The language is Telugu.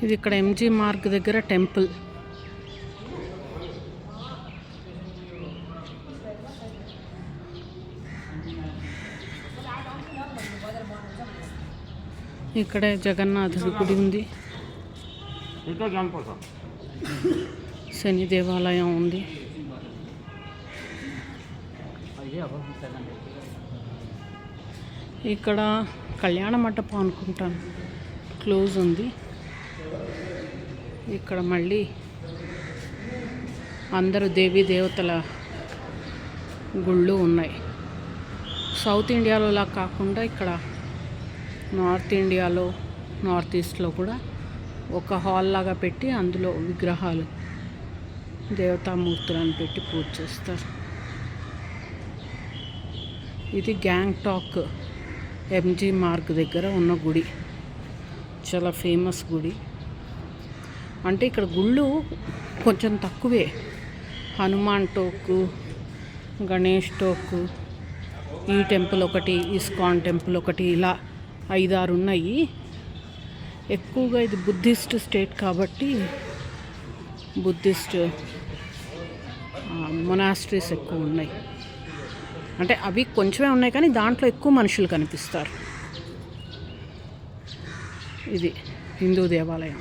ఇది ఇక్కడ ఎంజీ మార్గ్ దగ్గర టెంపుల్. ఇక్కడ జగన్నాథుడి గుడి ఉంది, శని దేవాలయం ఉంది. ఇక్కడ కళ్యాణ మంటపం అనుకుంటాను, క్లోజ్ ఉంది. ఇక్కడ మళ్ళీ అందరూ దేవీ దేవతల గుళ్ళు ఉన్నాయి. సౌత్ ఇండియాలో కాకుండా ఇక్కడ నార్త్ ఇండియాలో, నార్త్ ఈస్ట్లో కూడా ఒక హాల్ లాగా పెట్టి అందులో విగ్రహాలు, దేవతామూర్తులను పెట్టి పూజ చేస్తారు. ఇది గ్యాంగ్టాక్ ఎంజీ మార్గ్ దగ్గర ఉన్న గుడి, చాలా ఫేమస్ గుడి. అంటే ఇక్కడ గుళ్ళు కొంచెం తక్కువే. హనుమాన్ టోకు, గణేష్ టోకు, ఈ టెంపుల్ ఒకటి, ఇస్కాన్ టెంపుల్ ఒకటి, ఇలా 5-6 ఉన్నాయి. ఎక్కువగా ఇది బుద్ధిస్ట్ స్టేట్ కాబట్టి బుద్ధిస్ట్ మొనాస్ట్రీస్ ఎక్కువ ఉన్నాయి. అంటే అవి కొంచెమే ఉన్నాయి కానీ దాంట్లో ఎక్కువ మనుషులు కనిపిస్తారు. ఇది హిందూ దేవాలయం.